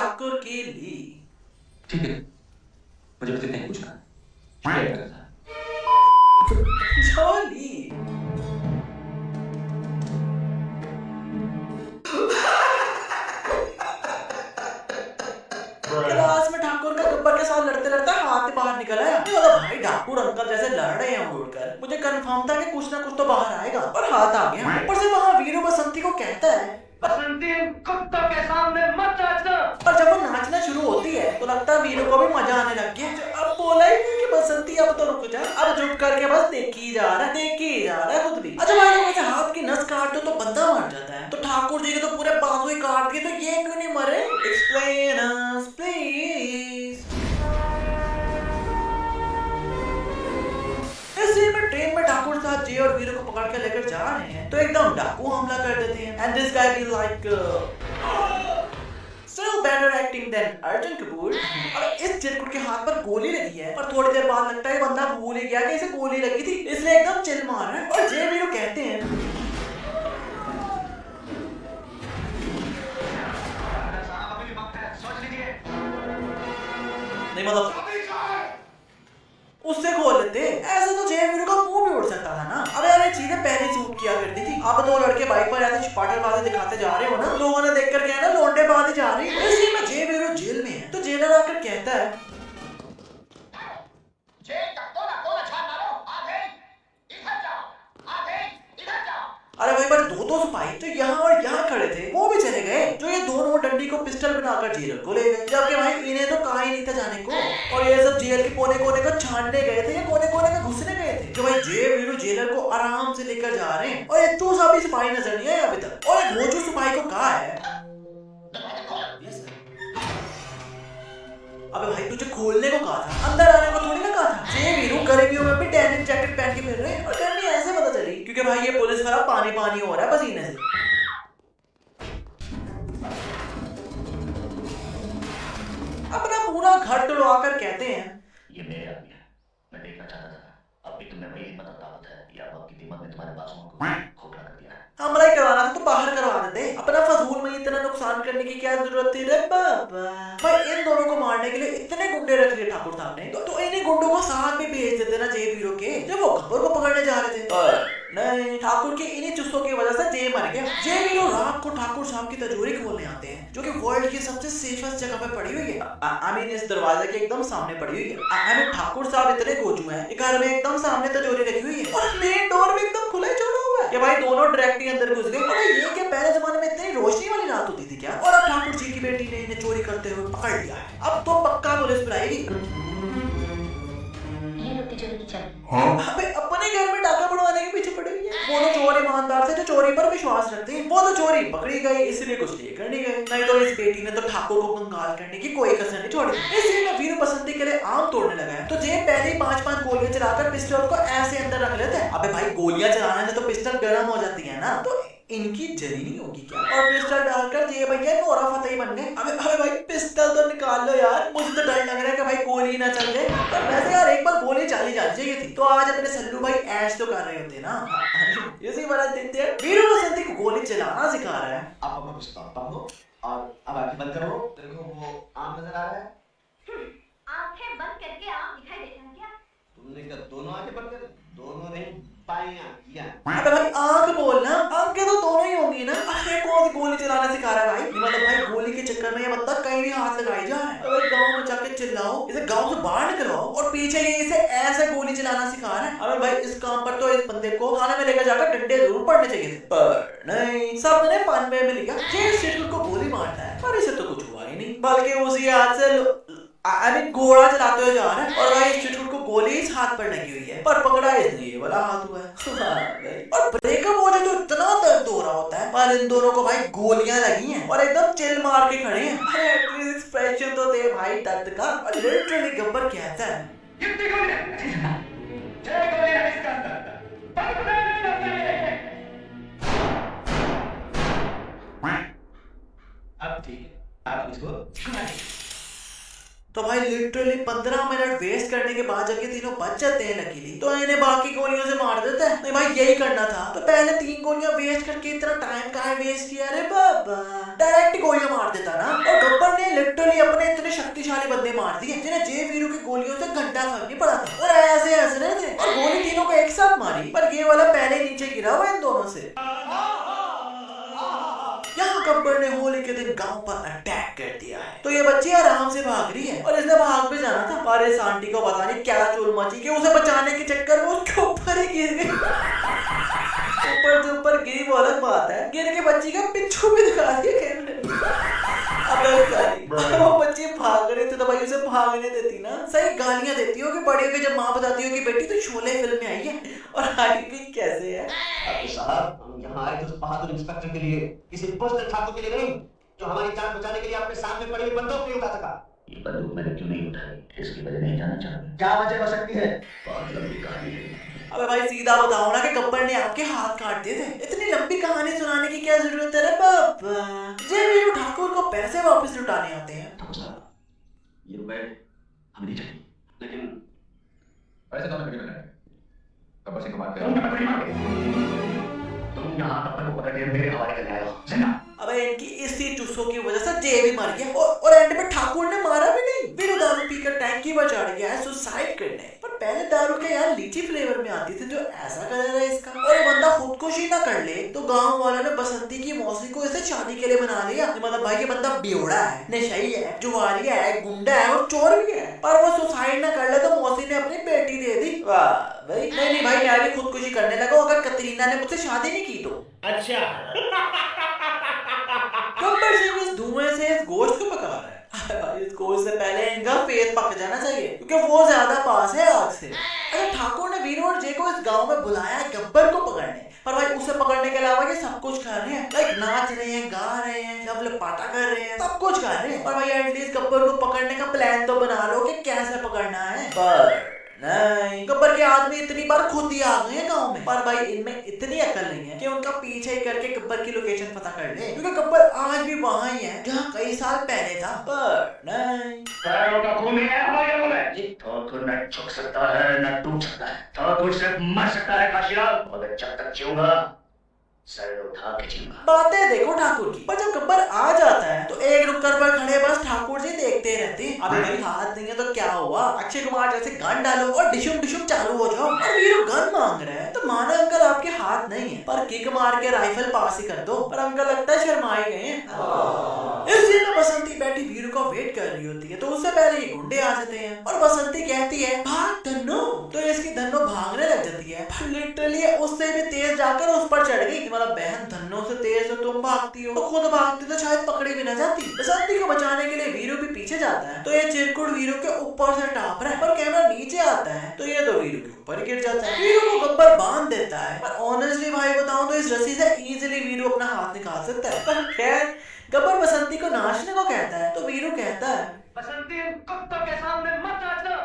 ठाकुर की ली। ठीक है, मुझे बस इतना ही पूछना है। जोली। क्लास में ठाकुर का गब्बर के साथ लड़ते लड़ते हाथ ही बाहर निकल आया। मतलब भाई ठाकुर अंकल जैसे लड़ रहे हैं उड़कर, मुझे कंफर्म था कि कुछ ना कुछ तो बाहर आएगा, पर हाथ आ गया। ऊपर से वहाँ वीरू बसंती को कहता है, बसंती कुत्तों के सामने मत नाचना। और जब वो नाचना शुरू होती है तो लगता है वीरू को भी मजा आने लग गया। अब बोला ही नहीं कि बसंती अब तो रुक जा, अब चुप करके बस देखी जा रहा है, देखी जा रहा है खुद भी। अच्छा भाई लोग ऐसे हाथ की नस काट दो तो बंदा मर जाता है, तो ठाकुर जी के तो पूरे बाजू ही काट दिए, तो ये क्यों नहीं मरे? Explain us please. इसी में ट्रेन में ठाकुर साहब जे और वीरू को पकड़ के लेकर जा रहे हैं तो एकदम डाकू हमला कर देते हैं। And this guy be like still better acting than Arjun Kapoor. अब इस चिरकुट के हाथ पर गोली लगी है, पर थोड़ी देर बाद लगता है बंदा भूल ही गया कि इसे गोली लगी थी, इसलिए एकदम चिल मार रहा है। और जे वीरू कहते हैं, सोच लीजिए। नहीं मतलब उससे खोल लेते। ऐसे तो जे वीरू का मुंह भी उड़ सकता था ना। अबे यार ये चीजें पहले सूट किया करती थी। अब दो लड़के बाइक पर ऐसे स्पाटरबाजी दिखाते जा रहे हो ना, लोगों ने देखकर क्या है ना, लौंडेबाजी जा रही है। इसी में जे वीरू जेल में है, तो जेलर आकर कहता है, अरे भाई पर दो सिपाही तो यहाँ और यहाँ खड़े थे, वो भी चले गए, जो ये दोनों डंडी को पिस्टल बनाकर जेलर को ले गए, जबकि भाई इन्हें तो कहा ही नहीं था जाने को। और ये सब जेल के कोने कोने को छानने गए थे या कोने कोने में घुसने गए थे, कि भाई जे वीरू जेलर को आराम से लेकर जा रहे हैं। और ये चूसा भी सिपाही नजर नहीं आया अभी तक। और वो जो सिपाही को कहा है, अबे भाई तुझे खोलने को कहा था, अंदर आने को थोड़ी ना कहा था। जे वीरू गर्मियों में भी डेनिम जैकेट पहन के फिर रहे हैं, और गर्मी ऐसे पता चली क्योंकि भाई ये पुलिस वाला पानी पानी हो रहा है पसीने से। अपना पूरा घर तुड़वाकर कहते हैं, ये मेरे आदमी है, मैं देखना चाहता था अब भी तुमने वही हिम्मत और ताकत है या आपकी दिमाग में तुम्हारे बाजुओं को खोखला कर दिया है। हमला ही करवाना था तो बाहर करवा देते, अपना फजूल में इतना नुकसान करने की क्या जरूरत थी रे बाबा। भाई इन दोनों को मारने के लिए इतने गुंडे रख लिए ठाकुर साहब ने, तो इन्हीं गुंडों को साथ भी भेज देते ना जे वीरू के, जब वो गब्बर को पकड़ने जा रहे थे। नहीं, ठाकुर के इन्हीं चुस्सों की वजह से जे मर गया। जे वीरू रात को ठाकुर साहब की तिजोरी खोलने आते हैं, जो कि वर्ल्ड की सबसे सेफेस्ट जगह पे पड़ी हुई है। आई मीन इस दरवाजे के एकदम सामने पड़ी हुई है। आई मीन ठाकुर साहब इतने गोजू हैं, घर में एकदम सामने तिजोरी रखी हुई है और मेन डोर भी एकदम खुला ही छोड़ा हुआ है। ये भाई दोनों डायरेक्ट ही अंदर घुस गए। अरे ये क्या पहले जमाने में इतनी रोशनी वाली रात होती थी क्या? और अब ठाकुर जी की बेटी ने इन्हें चोरी करते हुए पकड़ लिया है। अब तो पक्का पुलिस बुलाएगी। अबे अपने घर में डाका बढ़वाने के पीछे पड़े हुई है। वो तो चोर ईमानदार थे जो चोरी पर विश्वास रखते हैं, वो तो चोरी पकड़ी गई, इसलिए कुछ लेकर नहीं गए। नहीं तो इस बेटी ने तो ठाकुर को कंगाल करने की कोई कसर नहीं छोड़ी। इसलिए मैं वीरू बसंती के लिए आम तोड़ने लगा है, तो जे पहले ही 5-5 गोलियां चलाकर पिस्टल को ऐसे अंदर रख लेते हैं। अबे भाई गोलियां चलाने से तो पिस्टल गर्म हो जाती है ना, तो इनकी जली नहीं होगी क्या? और पिस्टल डालकर जे भैया नोरा फतेही बन गए। अबे भाई पिस्टल तो निकाल लो यार, मुझे तो डर लग रहा है कि भाई गोली ना चल जाए। पर वैसे यार एक बार गोली चली जानी चाहिए थी, तो आज अपने सल्लू भाई ऐश तो कर रहे होते ना। इसी वजह देखते हैं वीरू बसंती को गोली चलाना सिखा रहा है। आप अपना कुछ काम दो और अब आंखें बंद करो। देखो वो आम नजर आ रहा है। आंखें बंद करके आम दिखाई देता है क्या? तुमने क्या दोनों आंखें बंद कर? दोनों नहीं, बाएं आंखें। अबे भाई आंख बोलना, आंखें तो दोनों ही होंगी ना। अरे कौन सी गोली चलाना सिखा रहा है भाई? मतलब भाई गोली के चक्कर में ये बंदा कहीं भी हाथ लगाई जा रहा है। अबे गांव में जाके चिल्लाओ, इसे गांव से बाहर निकलवाओ, और पीछे ये इसे ऐसे गोली चलाना सिखा रहा है। अबे भाई इस काम पर तो इस बंदे को थाने में लेकर जाकर डंडे जरूर पड़ने चाहिए थे, पर नहीं, सबने पानवे में लिखा ये शिशु को गोली मारता है, पर इसे तो कुछ हुआ ही नहीं, बल्कि उसी हाथ से आई मीन घोड़ा चलाते हुए जा रहा है। और भाई चिटकुट को गोली इस हाथ पर लगी हुई है, पर पकड़ा इसने ये वाला हाथ हुआ है। और ब्रेकअप हो जाए तो इतना दर्द हो रहा होता है, पर इन दोनों को भाई गोलियां लगी हैं और एकदम चिल मार के खड़े हैं। अरे एटलीस्ट एक्सप्रेशन तो दे भाई दर्द का। और लिटरली गब्बर कहता है, कितनी गोलियां? 6 गोलियां इसका अंदर। अब ठीक है, आप इसको तो भाई लिटरली 15 मिनट वेस्ट करने के बाद जब ये तीनों बच जाते हैं लकीली, तो इन्हें बाकी गोलियों से मार देता है। नहीं भाई यही करना था, तो पहले 3 गोलियां वेस्ट करके इतना टाइम काहे वेस्ट किया रे बाबा, डायरेक्ट गोलियां मार देता ना। और गब्बर ने लिटरली अपने इतने शक्तिशाली बंदे मार दिए जिन्हें जे वीरू की गोलियों से घंटा फर्क नहीं पड़ा था, और ऐसे हंस रहे थे और गोली तीनों को एक साथ मारी, पर ये वाला पहले नीचे गिरा हुआ इन दोनों से। यहाँ गब्बर ने होली के दिन गांव पर अटैक कर दिया है, तो ये बच्ची आराम से भाग रही है और इसने भाग भी जाना था, पर इस आंटी को पता नहीं क्या चूल मची कि उसे बचाने के चक्कर में उसके ऊपर ही गिर गई। ऊपर से ऊपर गिरी वो अलग बात है, गिर के बच्ची का पिछू भी दिखा दिया कैमरे में। वो बच्ची भाग रहे थे तो भाई उसे भागने देती ना, सही गालियां देती हो कि बड़े होके जब माँ बताती हो कि बेटी तो शोले फिल्म में आई है, और आई भी कैसे है। साहब हम यहाँ आए तो उस बहादुर इंस्पेक्टर के लिए, किसी पोस्टर ठाकुर के लिए नहीं, जो हमारी जान बचाने के लिए अपने सामने पड़ी हुई बंदूक नहीं उठा सका। ये बंदूक मैंने क्यों नहीं उठाई, इसकी वजह नहीं जानना चाहूंगा। क्या वजह हो सकती है? बहुत लंबी कहानी है। अबे भाई सीधा बताओ ना कि गब्बर ने आपके हाथ काट दिए थे, इतनी लंबी कहानी सुनाने की क्या जरूरत है रे बाबा। जय वीरू ठाकुर को पैसे वापस लुटाने आते हैं। ठाकुर साहब, ये रुपए हमें नहीं चाहिए, लेकिन ऐसे तो हमें नहीं गब्बर सिंह को मार के तुम यहाँ गब्बर को पकड़ के मेरे हवाले करने आए हो, जिंदा। अबे इनकी इसी चुस्सों की वजह से जय भी मर गया, और एंड में ठाकुर ने मारा भी नहीं। वीरू दारू पीकर टैंकी पर चढ़ गया है सुसाइड करने, पर पहले दारू के यार लीची फ्लेवर में आती थी, जो ऐसा कलर है इसका। और ये बंदा खुदकुशी ना कर ले तो गांव वालों ने बसंती की मौसी को इसे शादी के लिए बना लिया। मतलब भाई ये बंदा बेवड़ा है, नशई है, जुआरिया है, गुंडा है और चोर भी है, पर वो सुसाइड ना कर ले तो मौसी ने अपनी बेटी दे दी। वाह भाई, नहीं भाई मैं भी खुदकुशी करने लगा अगर कतरीना ने मुझसे शादी नहीं की तो। अच्छा गब्बर सिंह इस धुएं से इस गोश्त को पका रहा है। भाई इस गोश्त से पहले इनका पेट पक जाना चाहिए, क्योंकि वो ज्यादा पास है आग से। अगर ठाकुर ने वीरू और जय को इस गांव में बुलाया है गब्बर को पकड़ने, पर भाई उसे पकड़ने के अलावा ये सब कुछ कर रहे हैं, लाइक नाच रहे हैं, गा रहे हैं, सब लपाटा कर रहे हैं, सब कुछ कर रहे हैं। पर भाई एटलीस्ट गब्बर को पकड़ने का प्लान तो बना लो कि कैसे पकड़ना है। पर नहीं, गब्बर के आदमी इतनी बार खुद ही आ गए हैं गांव में, पर भाई इनमें इतनी अकल नहीं है कि उनका पीछे ही करके गब्बर की लोकेशन पता कर ले, क्योंकि गब्बर आज भी वहां ही है जहां कई साल पहले था। पर नहीं, पैरों का खून है हमारे लोगों में। ये ठाकुर न झुक सकता है न टूट सकता है, ठाकुर सिर्फ मर सकता है काशीलाल, मगर जब तक जीऊंगा सर उठा के जीऊंगा। बातें देखो ठाकुर की, पर जब गब्बर आ जाता है तो एक नुक्कड़ पर खड़े बस ठाकुर जी देखते रहते हैं। अभी मेरी हाथ नहीं है तो क्या हुआ, अक्षय कुमार जैसे गन डालो और डिशुम डिशुम चालू हो जाओ। और वीरू गन मांग रहे हैं तो माना अंकल आपके हाथ नहीं है, पर किक मार के राइफल पास ही कर दो। पर अंकल लगता है शर्माए गए हैं। इस दिन में बसंती बैठी वीरू का वेट कर रही होती है, तो उससे पहले ये गुंडे आ जाते हैं और बसंती कहती है भाग धन्नो, तो इसकी धन्नो भागने लग जाती है। लिटरली उससे भी तेज जाकर उस पर चढ़ गई। मतलब बहन धन्नो से तेज तो तुम भागती हो, तो खुद भागती तो शायद पकड़ी भी ना जाती। बसंती को बचाने के लिए वीरू भी पीछे जाता है, तो ये चिरकुट वीरू के ऊपर से टाप रहा है, पर कैमरा नीचे आता है तो ये तो वीरू के ऊपर गिर जाता है। वीरू को गब्बर बांध देता है, पर ऑनेस्टली भाई बताऊं तो इस रस्सी से इजीली वीरू अपना हाथ निकाल सकता है। पर खैर गब्बर बसंती को नाचने को कहता है, तो वीरू कहता है बसंती कुत्तों के सामने मत नाचना।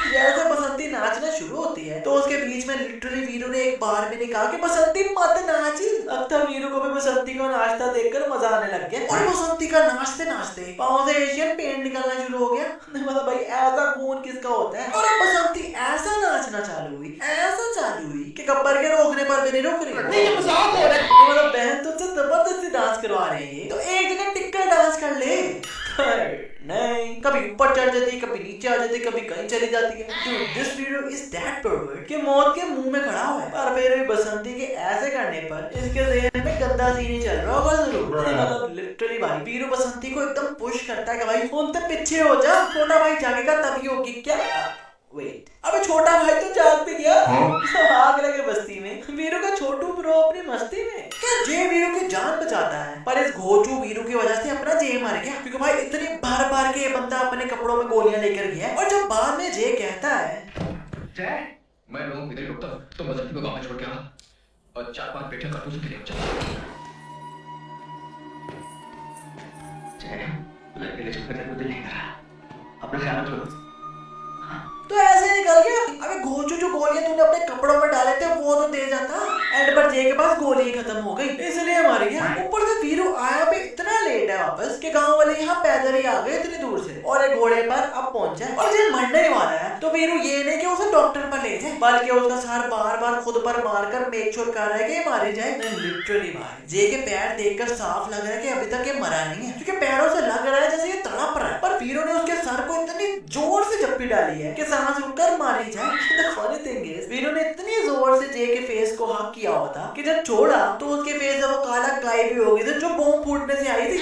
जैसे बसंती नाचना शुरू होती है तो उसके बीच में लिटरली वीरू ने एक बार भी नहीं कहा कि बसंती मत नाच। अब तक वीरू को भी बसंती को नाचता देखकर मजा आने लग गया, और बसंती का नाचते नाचते पाँव से एशियन पेंट निकलना शुरू हो गया। मतलब भाई ऐसा खून किसका होता है। और अब बसंती ऐसा नाचना चालू हुई, ऐसा चालू हुई कि गब्बर के रोकने पर भी नहीं रुक रही। मतलब बहन तुझसे जबरदस्ती डांस करवा रही है, तो एक जगह टिककर डांस कर ले। नहीं, कभी ऊपर चढ़ जाती है, कभी नीचे आ जाती है, कभी कहीं चली जाती है। Dude, this video is that pervert कि मौत के मुंह में खड़ा हुआ है, पर फिर भी बसंती के ऐसे करने पर इसके ज़हन में गंदा सीन ही चल रहा होगा जरूर। मतलब लिटरली भाई वीरू बसंती को एकदम पुश करता है कि भाई उनसे पीछे हो जा, छोटा भाई जागेगा तभी होगी क्या। वेट, अबे छोटा भाई तो जाग भी गया, आग लगे बस्ती में। वीरू का छोटू ब्रो अपनी मस्ती में क्या जे वीरू की जान बचाता है, पर इस घोचू वीरू की वजह से अपना जे मर गया, क्योंकि भाई इतनी बार बार के ये बंदा अपने कपड़ों में गोलियां लेकर गया। और जब बाद में जे कहता है जय, मैं लोगों को इधर ही रुकता हूँ, तुम बसंती को गाँव में छोड़ के आओ और 4-5 पेटियां कारतूसों के लिए चलो। जय, लड़के ले चुका दिल नहीं कर रहा, अपना ख्याल रखो। हाँ। तो ऐसे निकल गया। अबे घोचू, जो गोलियां तूने अपने कपड़ों में डाले थे वो तो दे जाता। एंड पर जे के पास गोली ही खत्म हो गई, इसलिए मर गया। ऊपर से वीरू आया भी इतना लेट है वापस कि गांव वाले यहाँ पैदल ही आ गए इतनी दूर से, और एक घोड़े पर अब पहुंचा और जे मरने ही वाला है। तो वीरू ये नहीं कि उसे डॉक्टर पर ले जाए, बल्कि उसका सर बार बार खुद पर मारकर मेक श्योर कर रहा है कि मारे जाए। लिटरली भाई जे के पैर देखकर साफ लग रहा है कि अभी तक ये मरा नहीं है, क्योंकि पैरों से लग रहा है जैसे ये तड़प रहा है। पर वीरू ने उसके सर को इतनी जोर से जप्पी डाली है कि सांस रुककर मारी जाए। फनी थिंग इज वीरू ने इतनी जोर से जे के फेस को हक किया हुआ था कि जब छोड़ा तो उसके फेस से वो काला काई भी हो गई थी जो बम फूटने से आई थी।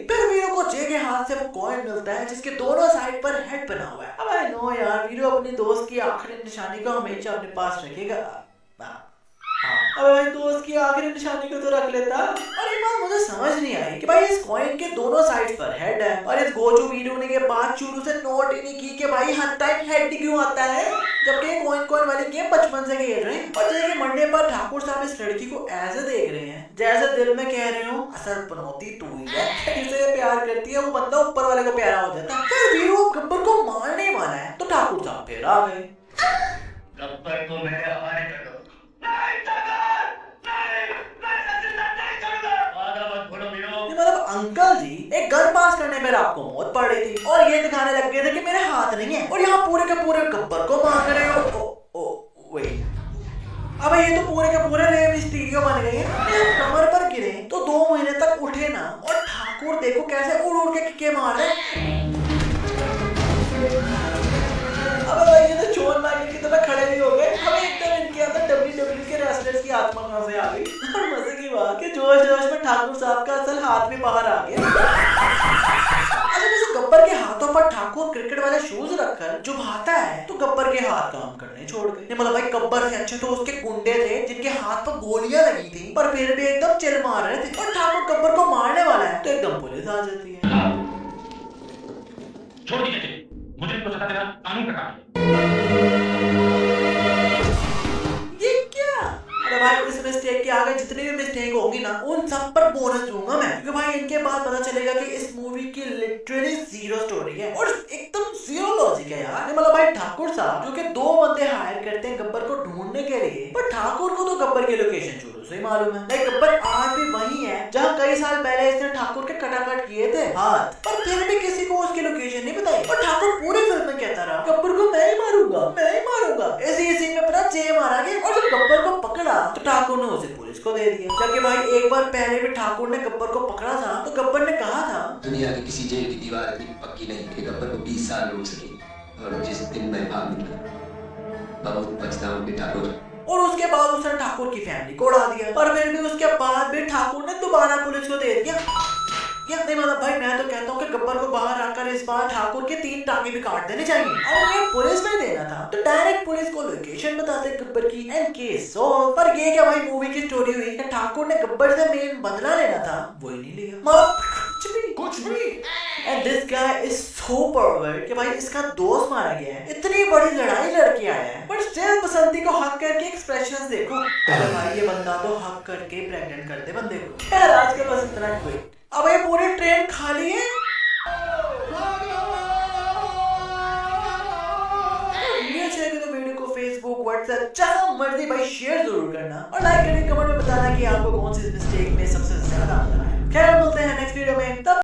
फिर वीरू को जे के हाथ से वो कॉइन मिलता है जिसके दोनों साइड पर हेड बना हुआ है। अब आई नो यार, वीरू अपने दोस्त की आखिरी निशानी को हमेशा अपने पास रखेगा। अब भाई दोस्त की आखिरी निशानी को तो रख लेता। और एक बात मुझे समझ नहीं आई कि भाई इस कॉइन के दोनों साइड्स पर हेड है, और इस गोचू वीरू ने के बाद शुरू से नोट ही नहीं की कि भाई हर टाइम हेड क्यों आता है, जबकि कॉइन वाली गेम बचपन से खेल रहे हैं। और जैसे मरने पर ठाकुर साहब इस लड़की को ऐसे देख रहे हैं जैसे दिल में कह रहे हो असल पनौती तू ही है, जिसे प्यार करती है वो बंदा ऊपर वाले को प्यारा हो जाता है। फिर वीरू गब्बर को मारने वाला है तो ठाकुर साहब फिर आ गए। गब्बर को मेरे हवाले कर दो। मतलब अंकल जी एक गन पास करने में आपको मौत पड़ रही थी और ये दिखाने लग गए थे कि मेरे हाथ नहीं है, और यहाँ पूरे के पूरे गब्बर को मार रहे हो। अब ये तो पूरे के पूरे रेम स्टीरियो बन गए हैं। कमर पर गिरे तो 2 महीने तक उठे ना, और ठाकुर देखो कैसे उड़ उड़ के किके मार रहे। अब ये तो चोर माइकल की तरह खड़े भी हो गए। हमें एकदम इनके अंदर WWE के रेसलर्स की आत्मा कहां से आ गई। और मजे की बात कि जोश जोश में ठाकुर साहब का असल हाथ भी बाहर आ गया। अगर जैसे गब्बर के हाथों पर ठाकुर क्रिकेट वाले शूज रखकर जो भाता है तो गब्बर के हाथ काम करने छोड़ गए। मतलब भाई गब्बर से अच्छे तो उसके गुंडे थे जिनके हाथ पर गोलियां लगी थी, पर फिर भी एकदम चिल मार रहे थे। और ठाकुर गब्बर को मारने वाला है तो एकदम पुलिस आ जाती है। छोड़ दीजिए, मुझे तो सदा तेरा कानून का काम है। ये क्या? अरे भाई इस मिस्टेक के आगे जितनी भी मिस्टेक होगी ना उन सब पर बोनस दूंगा मैं, क्योंकि भाई इनके बाद पता चलेगा कि इस मूवी की लिटरली जीरो स्टोरी है और एकदम जीरो लॉजिक है यार। मतलब भाई ठाकुर साहब जो कि 2 बंदे हायर करते हैं गब्बर को ढूंढने के लिए, पर ठाकुर को तो गब्बर की लोकेशन शुरू से ही मालूम है। लाइक गब्बर आज भी वही है जहाँ कई साल पहले इसने ठाकुर के कटाकट किए थे हाथ, पर फिर भी किसी को उसकी लोकेशन नहीं बताई। और ठाकुर पूरी फिल्म में कहता रहा गब्बर को मैं ही मारूंगा, मैं ही मारूंगा। इसी सीन में अपना जे मारा गया, और जब गब्बर को पकड़ा तो ठाकुर ने उसे पुलिस को दे दिया। जबकि भाई एक बार पहले भी ठाकुर ने गब्बर को पकड़ा था तो गब्बर ने कहा था दुनिया की किसी जेल की दीवार इतनी पक्की नहीं कि गब्बर को 20 साल रोक सके, और जिस दिन मैं भाग निकला बहुत पछताऊं कि ठाकुर। और उसके बाद उसने ठाकुर की फैमिली को उड़ा दिया, पर फिर भी उसके बाद भी ठाकुर ने दोबारा पुलिस को दे दिया। नहीं मतलब भाई मैं तो कहता हूँ कि गब्बर को बाहर आकर इस बार ठाकुर के 3 टांगे भी काट देने चाहिए। और ये पुलिस में देना था तो डायरेक्ट पुलिस को लोकेशन बताते गब्बर की एंड केस सॉल्व। पर ये क्या भाई मूवी की स्टोरी हुई कि ठाकुर ने गब्बर से मेन बदला लेना था, वही नहीं लिया। मतलब कुछ भी। And this guy is so pervert कि भाई इसका दोस्त मारा गया है, इतनी बड़ी लड़ाई लड़के आया है, बट स्टिल बसंती को हक करके एक्सप्रेशंस देखो। अरे भाई ये बंदा तो हक करके प्रेग्नेंट कर दे बंदे को। यार आज के बस इतना ही। अब ये पूरी ट्रेन खाली है। वीडियो अच्छी लगी तो वीडियो को फेसबुक व्हाट्सएप जहां मर्जी भाई शेयर जरूर करना, और लाइक करके कमेंट में बताना कि आपको कौन सी मिस्टेक में सबसे ज्यादा मजा आया। खैर मिलते हैं नेक्स्ट वीडियो में, तब